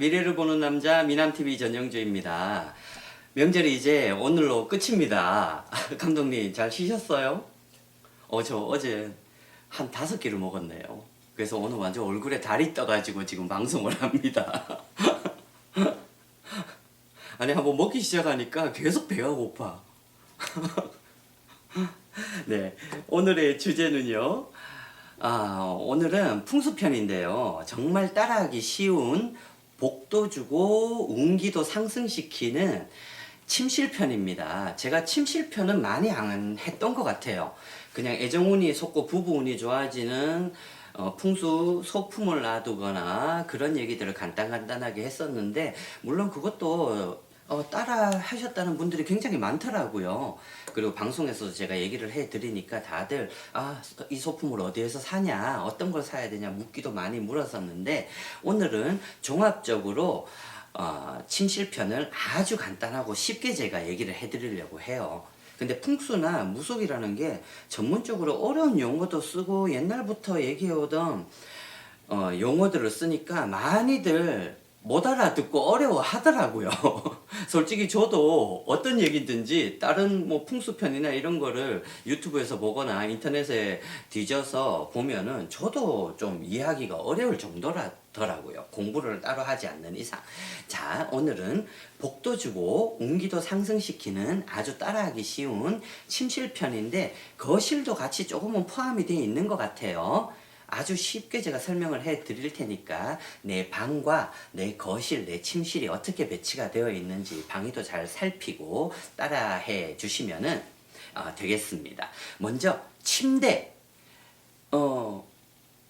미래를 보는 남자 미남TV 전영주입니다. 명절이 이제 오늘로 끝입니다. 감독님 잘 쉬셨어요? 저 어제 한 5끼를 먹었네요. 그래서 오늘 완전 얼굴에 달이 떠가지고 지금 방송을 합니다. 아니 한번 먹기 시작하니까 계속 배가 고파. 네, 오늘의 주제는요. 오늘은 풍수편인데요. 정말 따라하기 쉬운 복도 주고 운기도 상승시키는 침실편입니다. 제가 침실편은 많이 안 했던 것 같아요. 그냥 애정운이 솟고 부부운이 좋아지는 풍수 소품을 놔두거나 그런 얘기들을 간단하게 했었는데, 물론 그것도 따라 하셨다는 분들이 굉장히 많더라고요. 그리고 방송에서도 제가 얘기를 해드리니까 다들 이 소품을 어디에서 사냐, 어떤 걸 사야 되냐 묻기도 많이 물었었는데, 오늘은 종합적으로 침실편을 아주 간단하고 쉽게 제가 얘기를 해드리려고 해요. 근데 풍수나 무속이라는 게 전문적으로 어려운 용어도 쓰고 옛날부터 얘기해오던 용어들을 쓰니까 많이들 못 알아듣고 어려워 하더라고요. 솔직히 저도 어떤 얘기든지 다른 뭐 풍수편이나 이런 거를 유튜브에서 보거나 인터넷에 뒤져서 보면은 저도 좀 이해하기가 어려울 정도라더라고요. 공부를 따로 하지 않는 이상. 자, 오늘은 복도 주고 운기도 상승시키는 아주 따라하기 쉬운 침실편인데, 거실도 같이 조금은 포함이 되어 있는 것 같아요. 아주 쉽게 제가 설명을 해 드릴 테니까 내 방과 내 거실, 내 침실이 어떻게 배치가 되어 있는지 방위도 잘 살피고 따라해 주시면은 되겠습니다. 먼저 침대.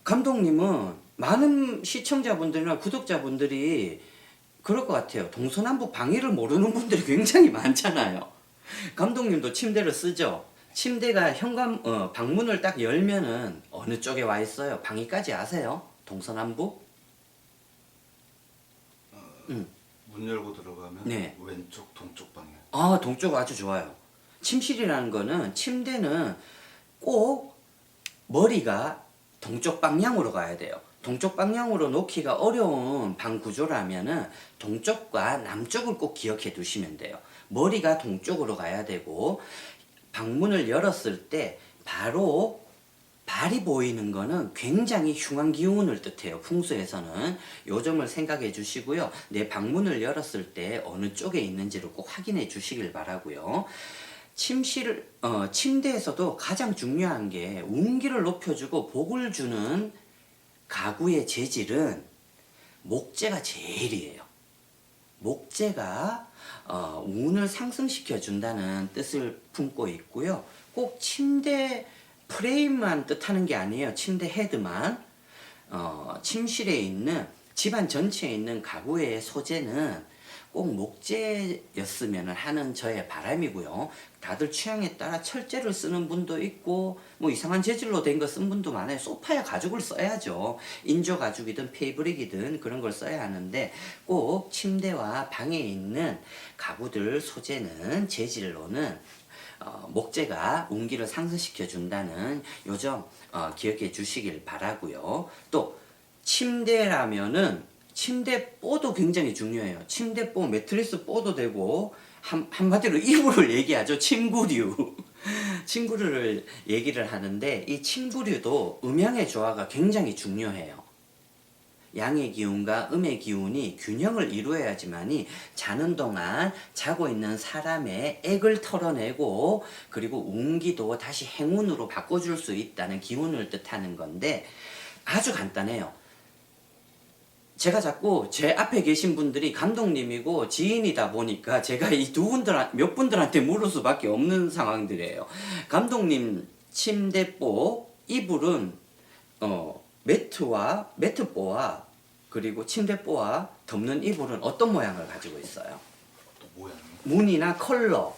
감독님은 많은 시청자분들이나 구독자분들이 그럴 것 같아요. 동서남북 방위를 모르는 분들이 굉장히 많잖아요. 감독님도 침대를 쓰죠. 침대가 방문을 딱 열면은 어느 쪽에 와 있어요? 방위까지 아세요? 동서남북? 문 열고 들어가면 네. 왼쪽 동쪽 방향. 동쪽 아주 좋아요. 침실이라는 거는, 침대는 꼭 머리가 동쪽 방향으로 가야 돼요. 동쪽 방향으로 놓기가 어려운 방 구조라면은 동쪽과 남쪽을 꼭 기억해 두시면 돼요. 머리가 동쪽으로 가야 되고, 방문을 열었을 때 바로 발이 보이는 거는 굉장히 흉한 기운을 뜻해요. 풍수에서는 요 점을 생각해 주시고요. 내 방문을 열었을 때 어느 쪽에 있는지를 꼭 확인해 주시길 바라고요. 침대에서도 가장 중요한 게 운기를 높여주고 복을 주는 가구의 재질은 목재가 제일이에요. 목재가 운을 상승시켜 준다는 뜻을 품고 있고요. 꼭 침대 프레임만 뜻하는 게 아니에요. 침대 헤드만. 침실에 있는, 집안 전체에 있는 가구의 소재는 꼭 목재였으면 하는 저의 바람이고요. 다들 취향에 따라 철재를 쓰는 분도 있고 뭐 이상한 재질로 된 거 쓴 분도 많아요. 소파야 가죽을 써야죠. 인조 가죽이든 페이브릭이든 그런 걸 써야 하는데, 꼭 침대와 방에 있는 가구들 소재는, 재질로는 목재가 운기를 상승시켜 준다는 요점 기억해 주시길 바라고요. 또 침대라면은 침대뽀도 굉장히 중요해요. 침대뽀, 매트리스 뽀도 되고, 한마디로 이불을 얘기하죠. 침구류. 침구류를 얘기를 하는데, 이 침구류도 음양의 조화가 굉장히 중요해요. 양의 기운과 음의 기운이 균형을 이루어야지만이 자는 동안 자고 있는 사람의 액을 털어내고, 그리고 운기도 다시 행운으로 바꿔줄 수 있다는 기운을 뜻하는 건데, 아주 간단해요. 제가 자꾸 제 앞에 계신 분들이 감독님이고 지인이다 보니까 제가 이 몇 분들한테 물을 수밖에 없는 상황들이에요. 감독님 침대뽀, 이불은 매트뽀와 그리고 침대뽀와 덮는 이불은 어떤 모양을 가지고 있어요? 또 모양이요? 무늬나 컬러.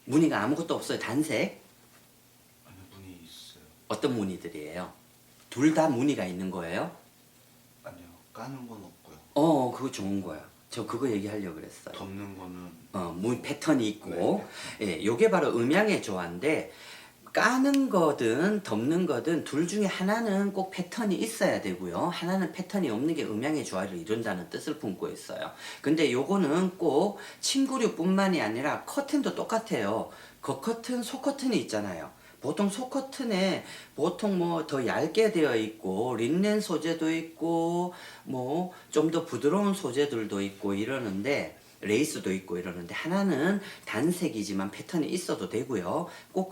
무늬가 아무것도 없어요. 단색. 아니, 문이 있어요. 어떤 무늬들이에요? 둘 다 무늬가 있는 거예요? 아니요, 까는 건 없고요. 그거 좋은 거야. 저 그거 얘기하려고 그랬어요. 덮는 거는 패턴이 있고, 예, 요게 바로 음양의 조화인데, 까는 거든 덮는 거든 둘 중에 하나는 꼭 패턴이 있어야 되고요. 하나는 패턴이 없는 게 음양의 조화를 이룬다는 뜻을 품고 있어요. 근데 요거는 꼭 침구류뿐만이 아니라 커튼도 똑같아요. 겉커튼, 속커튼이 있잖아요. 보통 속커튼에 보통 뭐 더 얇게 되어 있고 린넨 소재도 있고 뭐 좀 더 부드러운 소재들도 있고 이러는데 레이스도 있고 이러는데 하나는 단색이지만 패턴이 있어도 되고요. 꼭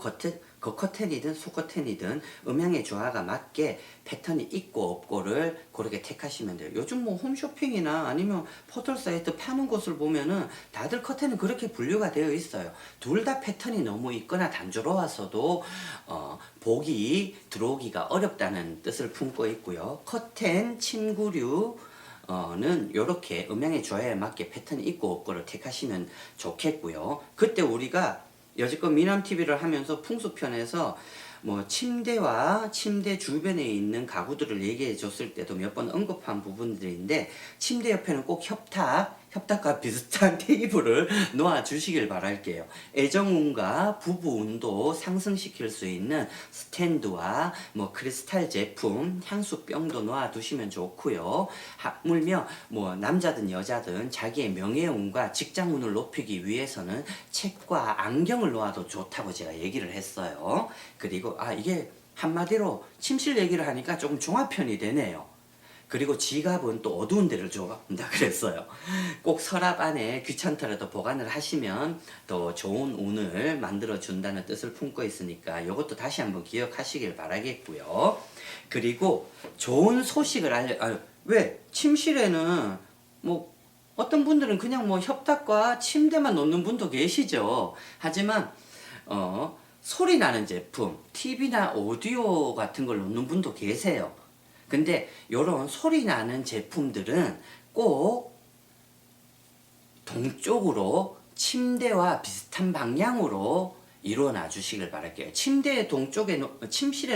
겉커튼이든 속커튼이든 음향의 조화가 맞게 패턴이 있고 없고를 그렇게 택하시면 돼요. 요즘 뭐 홈쇼핑이나 아니면 포털 사이트 파는 곳을 보면은 다들 커튼은 그렇게 분류가 되어 있어요. 둘 다 패턴이 너무 있거나 단조로워서도 보기 들어오기가 어렵다는 뜻을 품고 있고요. 커튼, 침구류 는 요렇게 음향의 조화에 맞게 패턴이 있고 없고를 택하시면 좋겠고요. 그때 우리가 여지껏 미남TV를 하면서 풍수편에서 뭐 침대와 침대 주변에 있는 가구들을 얘기해 줬을 때도 몇 번 언급한 부분들인데 침대 옆에는 꼭 협탁과 비슷한 테이블을 놓아 주시길 바랄게요. 애정운과 부부운도 상승시킬 수 있는 스탠드와 뭐 크리스탈 제품, 향수병도 놓아 두시면 좋고요. 하물며 뭐 남자든 여자든 자기의 명예운과 직장운을 높이기 위해서는 책과 안경을 놓아도 좋다고 제가 얘기를 했어요. 그리고 이게 한마디로 침실 얘기를 하니까 조금 종합편이 되네요. 그리고 지갑은 또 어두운 데를 좋아한다 그랬어요. 꼭 서랍 안에 귀찮더라도 보관을 하시면 더 좋은 운을 만들어 준다는 뜻을 품고 있으니까 이것도 다시 한번 기억하시길 바라겠고요. 그리고 좋은 소식을 왜 침실에는 뭐 어떤 분들은 그냥 뭐 협탁과 침대만 놓는 분도 계시죠. 하지만 소리 나는 제품, TV나 오디오 같은 걸 놓는 분도 계세요. 근데 요런 소리 나는 제품들은 꼭 동쪽으로 침대와 비슷한 방향으로 이루어놔 주시길 바랄게요. 침실에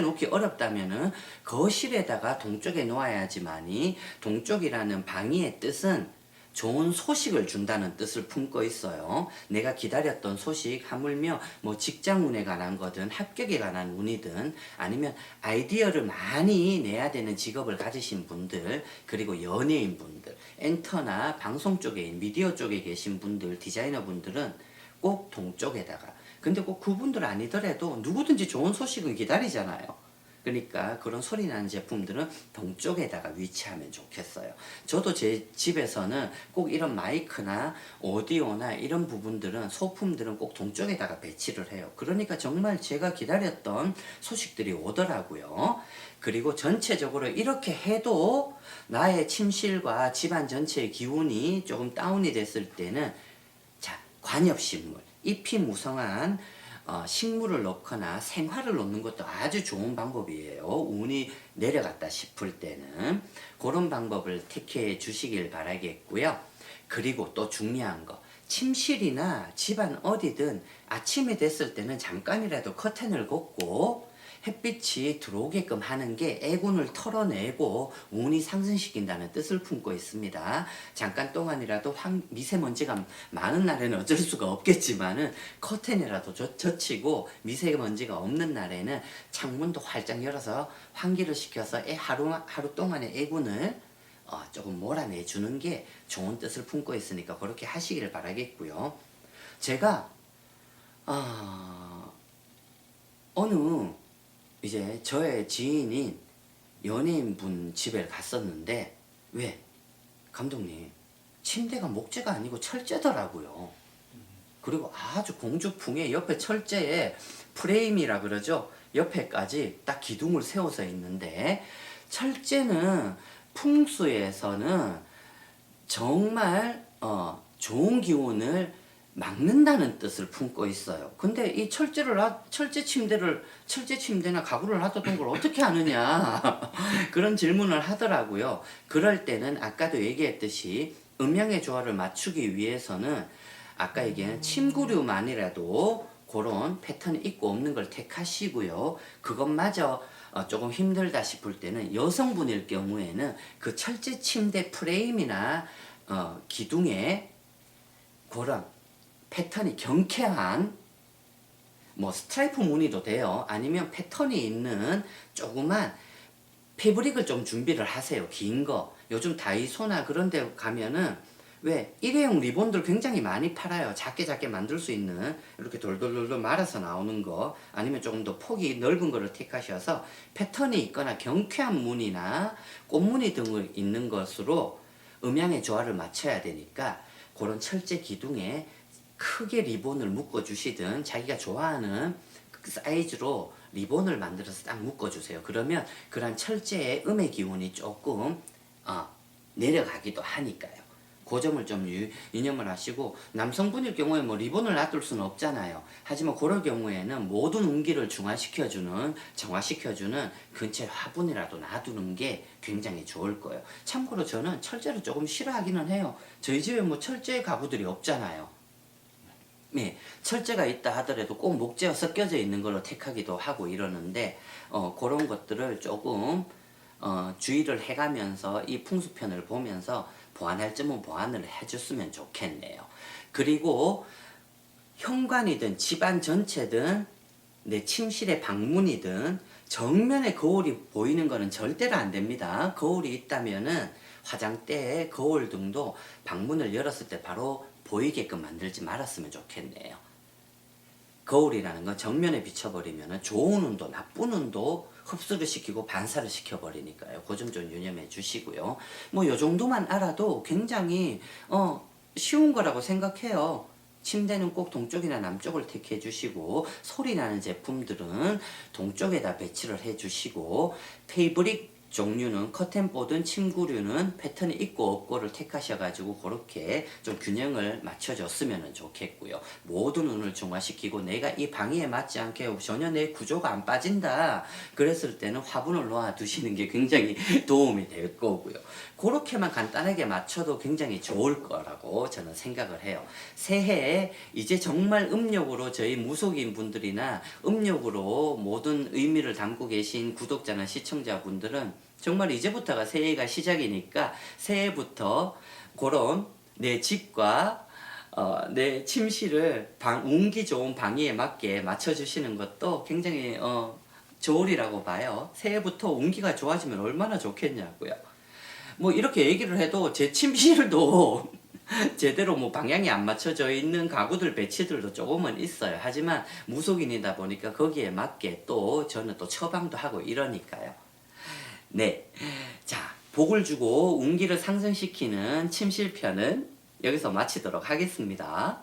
놓기 어렵다면은 거실에다가 동쪽에 놓아야지만이 동쪽이라는 방위의 뜻은 좋은 소식을 준다는 뜻을 품고 있어요. 내가 기다렸던 소식, 하물며 뭐 직장운에 관한 거든 합격에 관한 운이든 아니면 아이디어를 많이 내야 되는 직업을 가지신 분들, 그리고 연예인 분들, 엔터나 방송 쪽에 미디어 쪽에 계신 분들, 디자이너 분들은 꼭 동쪽에다가, 근데 꼭 그분들 아니더라도 누구든지 좋은 소식은 기다리잖아요. 그러니까 그런 소리 나는 제품들은 동쪽에다가 위치하면 좋겠어요. 저도 제 집에서는 꼭 이런 마이크나 오디오나 이런 부분들은, 소품들은 꼭 동쪽에다가 배치를 해요. 그러니까 정말 제가 기다렸던 소식들이 오더라고요. 그리고 전체적으로 이렇게 해도 나의 침실과 집안 전체의 기운이 조금 다운이 됐을 때는 관엽식물, 잎이 무성한 식물을 넣거나 생화를 넣는 것도 아주 좋은 방법이에요. 운이 내려갔다 싶을 때는 그런 방법을 택해 주시길 바라겠고요. 그리고 또 중요한 거, 침실이나 집안 어디든 아침이 됐을 때는 잠깐이라도 커튼을 걷고 햇빛이 들어오게끔 하는 게 애군을 털어내고 운이 상승시킨다는 뜻을 품고 있습니다. 잠깐 동안이라도 미세먼지가 많은 날에는 어쩔 수가 없겠지만은 커튼이라도 젖히고 미세먼지가 없는 날에는 창문도 활짝 열어서 환기를 시켜서 하루 동안의 애군을 조금 몰아내주는 게 좋은 뜻을 품고 있으니까 그렇게 하시기를 바라겠고요. 제가 어느 이제 저의 지인인 연예인분 집에 갔었는데, 왜? 감독님, 침대가 목재가 아니고 철제더라고요. 그리고 아주 공주풍에 옆에 철제에 프레임이라 그러죠. 옆에까지 딱 기둥을 세워서 있는데, 철제는 풍수에서는 정말 좋은 기운을 막는다는 뜻을 품고 있어요. 근데 이 철제 침대나 가구를 놔뒀던 걸 어떻게 아느냐 그런 질문을 하더라고요. 그럴 때는 아까도 얘기했듯이 음양의 조화를 맞추기 위해서는 아까 얘기한 침구류만이라도 그런 패턴이 있고 없는 걸 택하시고요. 그것마저 조금 힘들다 싶을 때는 여성분일 경우에는 그 철제 침대 프레임이나 기둥에 그런 패턴이 경쾌한 뭐 스트라이프 무늬도 돼요. 아니면 패턴이 있는 조그만 패브릭을 좀 준비를 하세요. 긴 거. 요즘 다이소나 그런 데 가면은 왜 일회용 리본들 굉장히 많이 팔아요. 작게 작게 만들 수 있는 이렇게 돌돌돌돌 말아서 나오는 거, 아니면 조금 더 폭이 넓은 거를 택하셔서 패턴이 있거나 경쾌한 무늬나 꽃무늬 등을 있는 것으로 음양의 조화를 맞춰야 되니까 그런 철제 기둥에 크게 리본을 묶어 주시든 자기가 좋아하는 그 사이즈로 리본을 만들어서 딱 묶어 주세요. 그러면 그런 철제의 음의 기운이 조금 내려가기도 하니까요. 그 점을 좀 유념을 하시고, 남성분일 경우에 뭐 리본을 놔둘 수는 없잖아요. 하지만 그럴 경우에는 모든 운기를 중화시켜주는, 정화시켜주는 근처에 화분이라도 놔두는 게 굉장히 좋을 거예요. 참고로 저는 철제를 조금 싫어하기는 해요. 저희 집에 뭐 철제 가구들이 없잖아요. 네, 철제가 있다 하더라도 꼭 목재가 섞여져 있는 걸로 택하기도 하고 이러는데, 그런 것들을 조금 주의를 해가면서 이 풍수편을 보면서 보완할 점은 보완을 해줬으면 좋겠네요. 그리고 현관이든 집안 전체든 내 침실의 방문이든 정면에 거울이 보이는 거는 절대로 안 됩니다. 거울이 있다면은 화장대에 거울 등도 방문을 열었을 때 바로 보이게끔 만들지 말았으면 좋겠네요. 거울이라는 건 정면에 비춰버리면 좋은 운도 나쁜 운도 흡수를 시키고 반사를 시켜버리니까요. 그 점 좀 유념해 주시고요. 뭐 요 정도만 알아도 굉장히 쉬운 거라고 생각해요. 침대는 꼭 동쪽이나 남쪽을 택해 주시고, 소리 나는 제품들은 동쪽에다 배치를 해 주시고, 테이블이 종류는 커튼보든 침구류는 패턴이 있고 없고를 택하셔가지고 그렇게 좀 균형을 맞춰줬으면 좋겠고요. 모든 운을 중화시키고 내가 이 방위에 맞지 않게 전혀 내 구조가 안 빠진다 그랬을 때는 화분을 놓아 두시는 게 굉장히 도움이 될 거고요. 그렇게만 간단하게 맞춰도 굉장히 좋을 거라고 저는 생각을 해요. 새해에 이제 정말 음력으로 저희 무속인 분들이나 음력으로 모든 의미를 담고 계신 구독자나 시청자분들은 정말 이제부터가 새해가 시작이니까 새해부터 그런 내 집과 내 침실을 운기 좋은 방위에 맞게 맞춰주시는 것도 굉장히 좋으리라고 봐요. 새해부터 운기가 좋아지면 얼마나 좋겠냐고요. 뭐 이렇게 얘기를 해도 제 침실도 제대로 뭐 방향이 안 맞춰져 있는 가구들 배치들도 조금은 있어요. 하지만 무속인이다 보니까 거기에 맞게 또 저는 또 처방도 하고 이러니까요. 네. 자, 복을 주고 운기를 상승시키는 침실편은 여기서 마치도록 하겠습니다.